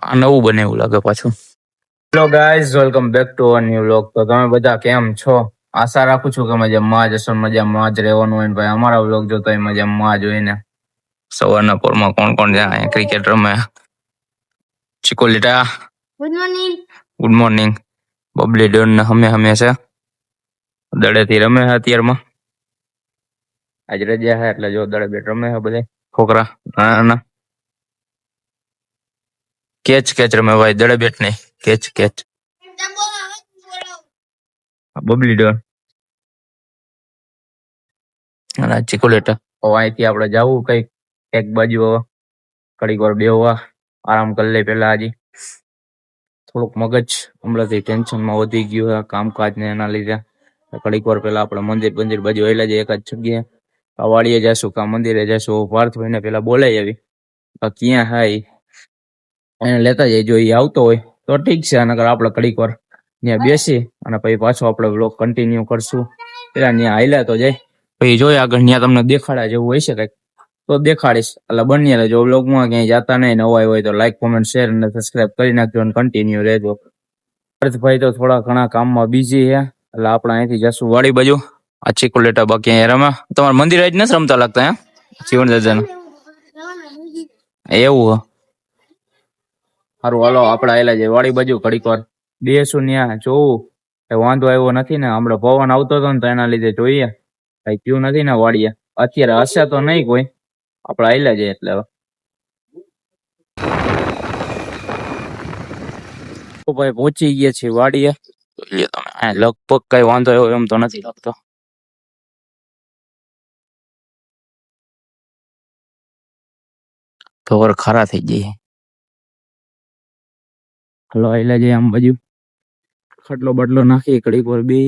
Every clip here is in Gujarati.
આ નવું બને એવું લાગે પાછું. Hello guys, welcome back to our new vlog. તો તમે બધા કેમ છો? આશા રાખું છું કે મજામાં જ હશો, મજામાં જ રહેવાનું હોય ને ભાઈ અમારા વ્લોગ જોતા હોય મજામાં જ હોય ને. સવારના પોરમાં કોણ કોણ જાય ક્રિકેટ રમે? ચિકોલીટા ગુડ મોર્નિંગ. Good morning. બબલી ડોન ને હમે છે દડેથી રમે છે અત્યારમાં. આજ રજા છે એટલે જો દડે બેટ રમે છે બધા છોકરા નાના. કેચ રમે ભાઈ, દડે બેટ નહીં, કેચ. બબલી ડોન અને ચિકોલેટા. અહીંથી આપણે જવું કઈક એક બાજુ કડીક વાર બેહવા આરામ કરી લે. પેલા હજી થોડુંક મગજ હમણાંથી ટેન્શનમાં વધી ગયું છે કામકાજ ને એના લીધે. કડીક વાર પેલા આપણે મંદિર બાજુ આવેલા છે એક જ જગ્યાએ. વાડીએ જશું કા મંદિરે જશું. પાર્થભાઈને પેલા બોલાઈ આવી ક્યાં હાય એને લેતા જાય. જો એ આવતો હોય તો ઠીક છે, નકર આપણે કડીક વાર ત્યાં બેસી અને પછી પાછો આપણે વ્લોગ કન્ટિન્યુ કરશું. પેલા ત્યાં હાલ્યા તો જાય પછી જોઈએ આગળ ત્યાં તમને દેખાડા જેવું હોય છે કઈક તો દેખાડીશ. એટલે બની રહેજો વ્લોગમાં, ક્યાંય જતા નહીં. નવા હોય તો લાઈક કોમેન્ટ શેર અને સબસ્ક્રાઇબ કરી નાખજો અને કન્ટિન્યુ રહેજો. ભાઈ તો થોડા ઘણા કામમાં બિઝી છે એટલે આપણે અહીંથી જશું વાડી બાજુ. આ ચીકુલેટા બાકી અહીંયા રમા. તમારા મંદિર જ નથી રમતા લાગતા હે જીવન દાદાનું? એવું સારું હાલો આપણે આવેલા છે વાડી બાજુ. ઘડીક વાર બેસું ત્યાં જોવું કઈ વાંધો આવ્યો નથી ને. હમણાં પવન આવતો હતો ને તો એના લીધે જોઈએ કઈ થયું નથી ને વાડીએ. અત્યારે હશે તો નહીં કોઈ, આપણે આવેલા છે એટલે. ભાઈ પહોંચી ગયા છે વાડીએ. લગભગ કઈ વાંધો આવ્યો એમ તો નથી લાગતો. ખબર ખરા થઈ ગઈ. હલો આવેલા છે આમ બાજુ. ખટલો બટલો નાખી કડીક વાર બે.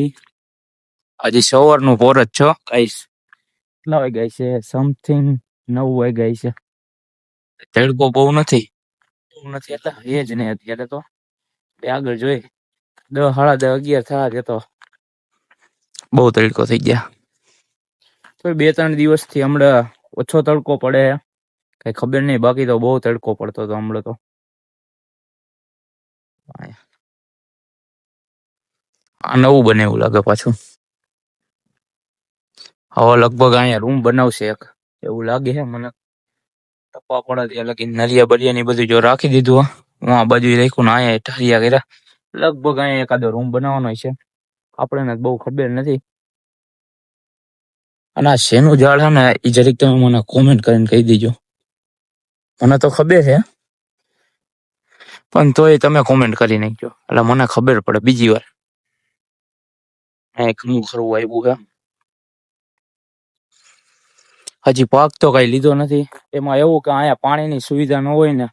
હજી સવારનું પોર જ છો ગાઈસ. કેટલા વાગ્યા છે? સમથિંગ 9 વાગ્યા છે. તડકો બહુ નથી એટલે એ જ નહીં અત્યારે તો. આગળ જોઈ 10, સાડા 10, 11 થયા છે તો બહુ તડકો થઈ ગયા. તો 2-3 દિવસથી હમણાં ઓછો તડકો પડે કઈ ખબર નહીં. બાકી તો બહુ તડકો પડતો હતો હમણાં તો. આ નવું બને એવું લાગે પાછું. હવે લગભગ અહીંયા રૂમ બનાવશે એક એવું લાગે છે મને. ટપ્પા પડે ત્યાં લગી નરિયા બરિયાની બધું જો રાખી દીધું. હું આ બાજુ રાખ્યું ને અહીંયા ઠારિયા કર્યા. લગભગ અહીંયા એકાદો રૂમ બનાવવાનો છે. આપણને બહુ ખબર નથી. અને આ શેનું ઝાડ છે ને એ જરીક તમે મને કોમેન્ટ કરીને કહી દીજો. મને તો ખબર છે પણ તોય તમે કોમેન્ટ કરી નાખજો એટલે મને ખબર પડે બીજી વાર. ઘણું ખરું આવ્યું છે. હજી પાક તો કઈ લીધો નથી. એમાં એવું કે અહીંયા પાણીની સુવિધા ન હોય ને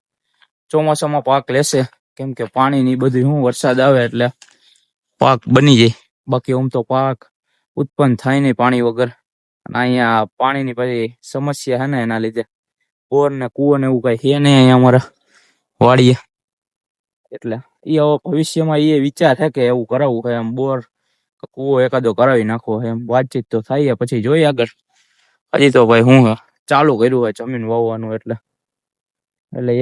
ચોમાસામાં પાક લેશે, કેમ કે પાણીની બધી શું વરસાદ આવે એટલે પાક બની જાય. બાકી આમ તો પાક ઉત્પન્ન થાય નહીં પાણી વગર. અને અહીંયા પાણીની પછી સમસ્યા છે ને એના લીધે બોર ને કુવો ને એવું કઈ છે નહીં અહીંયા અમારા વાડીએ. એટલે એ હવે ભવિષ્યમાં એ વિચાર છે કે એવું કરાવવું છે એમ. બોર કુવો એકાદો કરાવી નાખવો એમ. વાતચીત તો થાય પછી જોઈએ આગળ. હજી તો ભાઈ હું ચાલુ કર્યું હોય જમીન વાવવાનું એટલે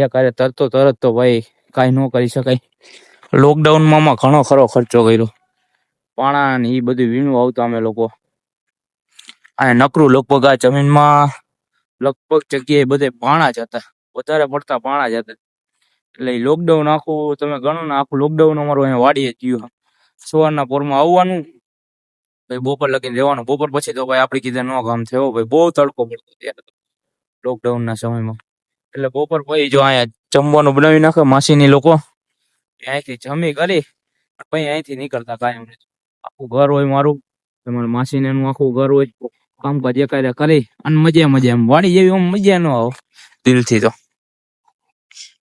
એ કરે તરત તો ભાઈ કાંઈ ન કરી શકાય. લોકડાઉનમાં ઘણો ખરો ખર્ચો કર્યો. પાણા ને એ બધું વીણું આવતા અમે લોકો. આ નકરું લગભગ આ જમીનમાં લગભગ જગ્યાએ બધે પાણા જ હતા. વધારે પડતા પાણા જ હતા. એટલે લોકડાઉન આખું તમે ગણો ને આખું લોકડાઉન અમારું અહીંયા વાડીએ જ ગયું. સવારના પોરમાં આવવાનું ભાઈ, બપોર લગીને રહેવાનું. બપોર પછી તો ભાઈ આપડી કીધે નો કામ થયો ભાઈ. બહુ તડકો પડતો ત્યારે લોકડાઉન ના સમયમાં. એટલે બપોર પછી જો અહીંયા જમવાનું બનાવી નાખે માસીની લોકો. અહીંથી જમી કરી પછી અહીંથી નીકળતા કાયમ. આખું ઘર હોય મારું, તમારા માસીને એનું આખું ઘર હોય. કામકાજ એકાદે કરી અને મજા એમ. વાડી જેવી મજા ન આવે દિલથી તો.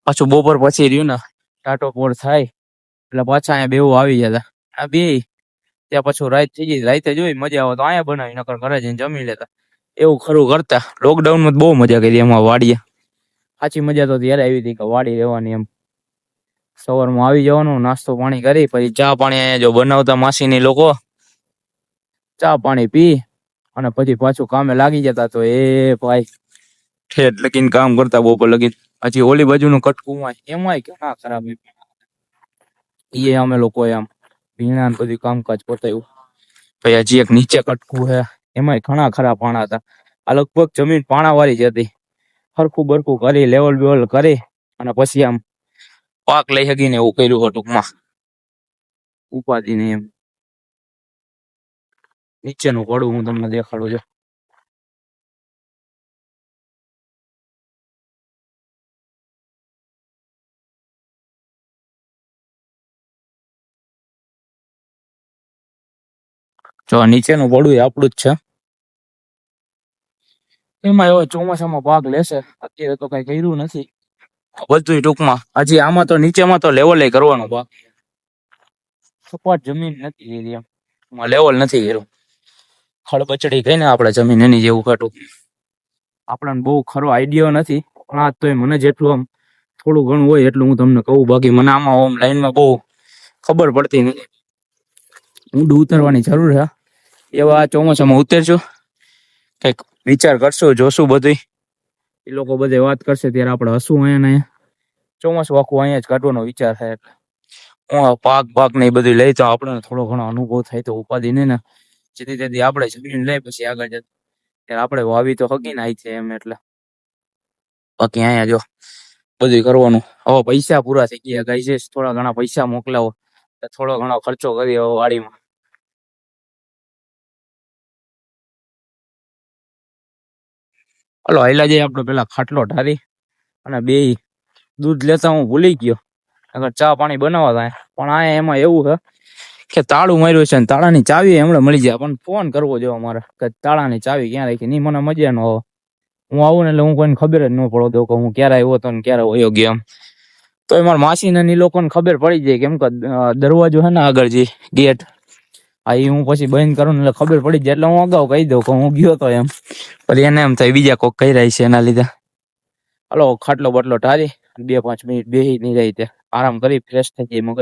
પાછું બપોર પછી રહ્યું ને ટાટો પોર થાય એટલે પાછા અહીંયા બેવું આવી જતા. આ બે ત્યાં પાછું રાત થઈ ગઈ. રાતે જોઈ મજા આવે તો અહીંયા બનાવી નકર ઘરે જઈને જમી લેતા. એવું ખરું કરતા. લોકડાઉનમાં બહુ મજા કરી એમાં વાડીએ. સાચી મજા તો ત્યારે આવી હતી કે વાડી રહેવાની એમ. સવારમાં આવી જવાનું, નાસ્તો પાણી કરી પછી ચા પાણી અહીંયા જો બનાવતા માસીની લોકો. ચા પાણી પી અને પછી પાછું કામે લાગી જતા. તો એ ભાઈ ઠેઠ લગીને કામ કરતા બપોર લગીને. હજી ઓલી બાજુનું કટકું હોય એમાંય ઘણા ખરાબ એ અમે લોકો આમ ભીણા ને બધું કામકાજ પતાવ્યું. પછી હજી એક નીચે કટકું છે એમાંય ઘણા ખરા પાણા હતા. આ લગભગ જમીન પાણા વાળી જ હતી. હરખું બરખું કરી લેવલ બેવલ કરી અને પછી આમ પાક લઈ શકીને એવું કર્યું હતું ટૂંકમાં. ઉપાધિ ને એમ નીચેનું પડું હું તમને દેખાડું છું. જો નીચેનું પડું આપણું જ છે. એમાં એવો ચોમાસામાં ભાગ લેશે. અત્યારે તો કઈ કર્યું નથી બધું ટૂંકમાં. હજી આમાં તો નીચેમાં તો લેવલ કરવાનો ભાગ. સપાટ જમીન નથી લીધી એમ લેવલ નથી કર્યું. ખળબચડી ગઈ ને આપણે જમીન એની જેવું કાઢું. આપણને બહુ ખરો આઈડિયા નથી પણ આ તો મને જેટલું આમ થોડું ઘણું હોય એટલું હું તમને કહું. બાકી મને આમાં ઓમ લાઈનમાં બહુ ખબર પડતી નથી. ઊંડું ઉતરવાની જરૂર છે. એવા ચોમાસામાં ઉતરશું કંઈક વિચાર કરશું જોશું બધું. એ લોકો બધે વાત કરશે ત્યારે આપણે હસવું અહીંયા ચોમાસું આખું અહીંયા જ કાઢવાનો વિચાર થાય. એટલે પાક ને એ બધું લઈ તો આપણે થોડો ઘણો અનુભવ થાય તો ઉપાધિ નહીં ને. જેથી તેથી આપણે જમીન લઈ પછી આગળ જતા ત્યારે આપણે વાવી તો હકી નાય છે એમ. એટલે બાકી અહીંયા જો બધું કરવાનું. હવે પૈસા પૂરા થઈ ગયા ગાઈ છે. થોડા ઘણા પૈસા મોકલાવો થોડો ઘણો ખર્ચો કરી હવે વાડીમાં. હાલો હાઈલા જઈએ આપણે પેલા ખાટલો ઢારી અને બે દૂધ લેતા હું ભૂલી ગયો. અગર ચા પાણી બનાવવા થાય પણ આ એમાં એવું છે કે તાળું માર્યું છે ને તાળાની ચાવી હમણાં મળી જાય. પણ ફોન કરવો જો અમારે કે તાળાની ચાવી ક્યાં રાખી. નહીં મને મજા ન આવે. હું આવું ને એટલે હું કોઈને ખબર જ ન પડો દઉં કે હું ક્યારે આવ્યો હતો ને ક્યારે વયો ગયો એમ. તો એ મારા માસી ને લોકોને ખબર પડી જાય કેમ કે દરવાજો છે ને આગળ જે ગેટ આ એ હું પછી બંધ કરું ને એટલે ખબર પડી જાય. એટલે હું અગાઉ કહી દઉં કે હું ગયો હતો એમ. પછી એને એમ થાય બીજા કોક કહી રહી છે એના લીધે. હાલો ખાટલો બટલો ઢારી 2-5 મિનિટ બેસી નહીં રહી તે આરામ કરી ફ્રેશ થઈ જાય. મગજ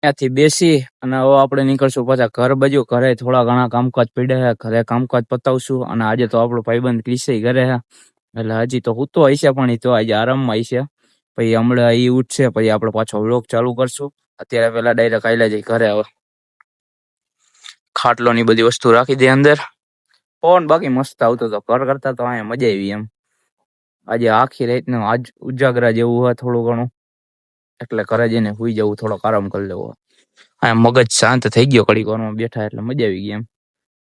ત્યાંથી બેસી અને હવે આપણે નીકળશું પાછા ઘર બાજુ. ઘરે થોડા ઘણા કામકાજ પડ્યા છે. ઘરે કામકાજ પતાવશું અને આજે તો આપણો ભાઈબંધ ક્રિશે ઘરે છે એટલે હજી તો હું તો હશે પણ એ તો આજે આરામમાં હશે. પછી હમણાં એ ઉઠશે પછી આપણે પાછો વ્લોગ ચાલુ કરશું. અત્યારે પેલા ડાયરેક્ટ આયલા જઈ ઘરે. હવે ખાટલો ની બધી વસ્તુ રાખી દે અંદર. ફોન બાકી મસ્ત આવતો હતો. ઘર કરતા તો અહીંયા મજા આવી એમ. આજે આખી રાતનું આજ ઉજાગરા જેવું હોય થોડું ઘણું એટલે ઘરે જઈને સુઈ જવું થોડોક આરામ કરી લેવો. આ મગજ શાંત થઈ ગયો ઘડીક વારમાં બેઠા એટલે મજા આવી ગઈ એમ.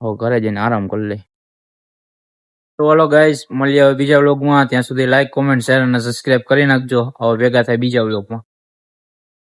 હવે ઘરે જઈને આરામ કરી લે. તો હાલો ગાઈસ મળીએ હવે બીજા વ્લોગમાં. ત્યાં સુધી લાઈક કોમેન્ટ શેર અને સબસ્ક્રાઇબ કરી નાખજો. હવે ભેગા થાય બીજા વ્લોગમાં.